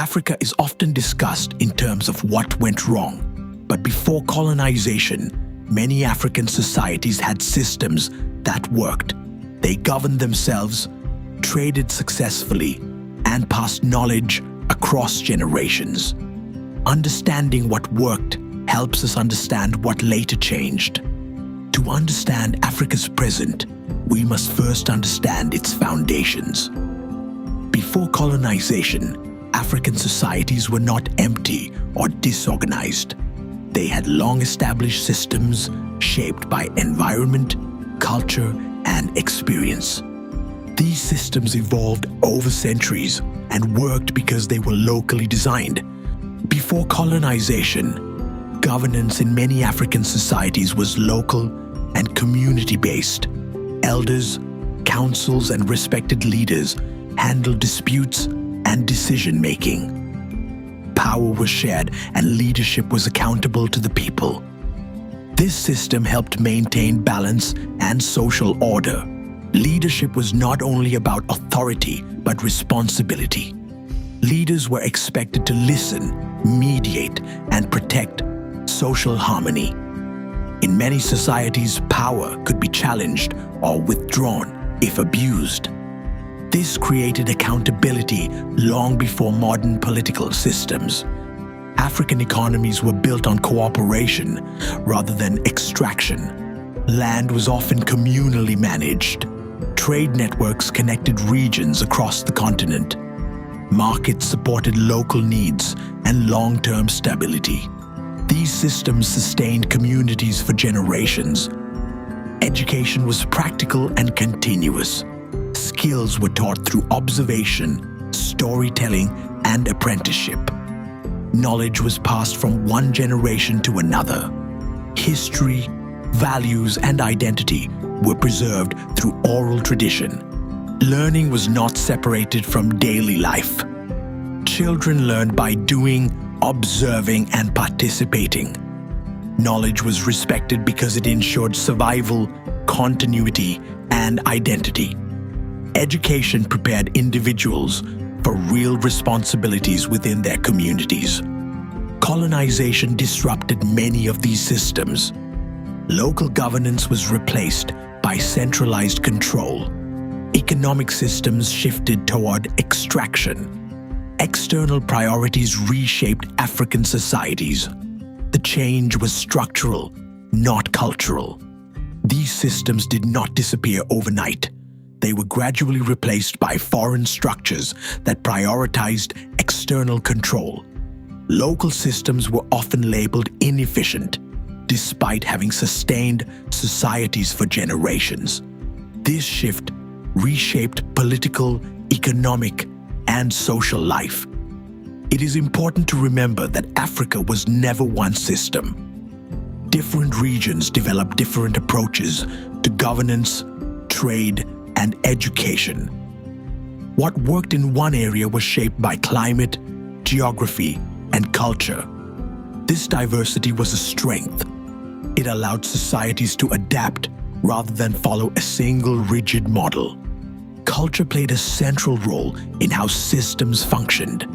Africa is often discussed in terms of what went wrong, but before colonization, many African societies had systems that worked. They governed themselves, traded successfully, and passed knowledge across generations. Understanding what worked helps us understand what later changed. To understand Africa's present, we must first understand its foundations. Before colonization, African societies were not empty or disorganized. They had long-established systems shaped by environment, culture, and experience. These systems evolved over centuries and worked because they were locally designed. Before colonization, governance in many African societies was local and community-based. Elders, councils, and respected leaders handled disputes and decision-making. Power was shared and leadership was accountable to the people. This system helped maintain balance and social order. Leadership was not only about authority, but responsibility. Leaders were expected to listen, mediate, and protect social harmony. In many societies, power could be challenged or withdrawn if abused. This created accountability long before modern political systems. African economies were built on cooperation rather than extraction. Land was often communally managed. Trade networks connected regions across the continent. Markets supported local needs and long-term stability. These systems sustained communities for generations. Education was practical and continuous. Skills were taught through observation, storytelling, and apprenticeship. Knowledge was passed from one generation to another. History, values, and identity were preserved through oral tradition. Learning was not separated from daily life. Children learned by doing, observing, and participating. Knowledge was respected because it ensured survival, continuity, and identity. Education prepared individuals for real responsibilities within their communities. Colonization disrupted many of these systems. Local governance was replaced by centralized control. Economic systems shifted toward extraction. External priorities reshaped African societies. The change was structural, not cultural. These systems did not disappear overnight. They were gradually replaced by foreign structures that prioritized external control. Local systems were often labeled inefficient, despite having sustained societies for generations. This shift reshaped political, economic, and social life. It is important to remember that Africa was never one system. Different regions developed different approaches to governance, trade, and education. What worked in one area was shaped by climate, geography, and culture. This diversity was a strength. It allowed societies to adapt rather than follow a single rigid model. Culture played a central role in how systems functioned.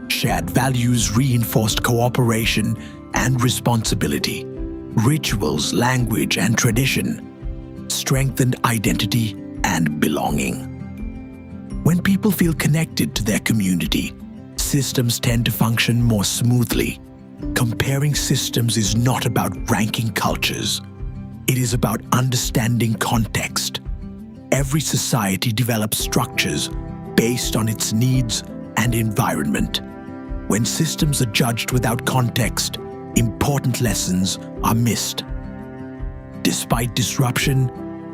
Shared values reinforced cooperation and responsibility. Rituals, language, and tradition strengthened identity and belonging. When people feel connected to their community, systems tend to function more smoothly. Comparing systems is not about ranking cultures. It is about understanding context. Every society develops structures based on its needs and environment. When systems are judged without context, important lessons are missed. Despite disruption,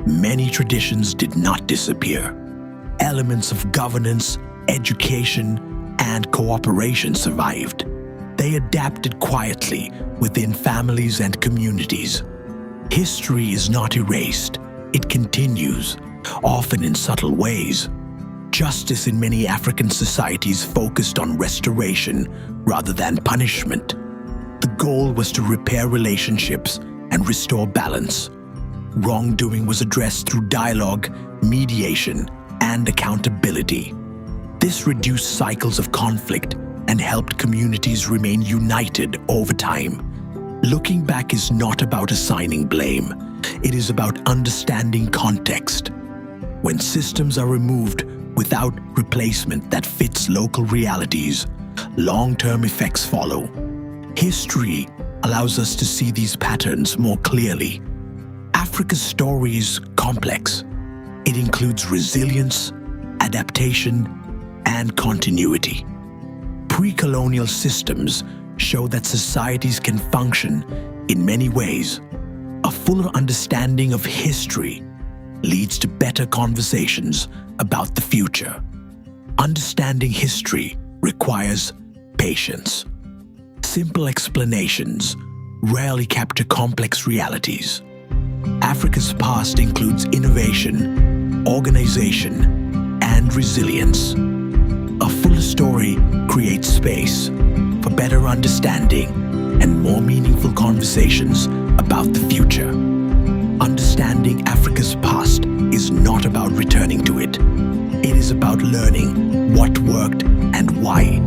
many traditions did not disappear. Elements of governance, education, and cooperation survived. They adapted quietly within families and communities. History is not erased. It continues, often in subtle ways. Justice in many African societies focused on restoration rather than punishment. The goal was to repair relationships and restore balance. Wrongdoing was addressed through dialogue, mediation, and accountability. This reduced cycles of conflict and helped communities remain united over time. Looking back is not about assigning blame. It is about understanding context. When systems are removed without replacement that fits local realities, long-term effects follow. History allows us to see these patterns more clearly. Africa's story is complex. It includes resilience, adaptation, and continuity. Pre-colonial systems show that societies can function in many ways. A fuller understanding of history leads to better conversations about the future. Understanding history requires patience. Simple explanations rarely capture complex realities. Africa's past includes innovation, organization, and resilience. A fuller story creates space for better understanding and more meaningful conversations about the future. Understanding Africa's past is not about returning to it. It is about learning what worked and why.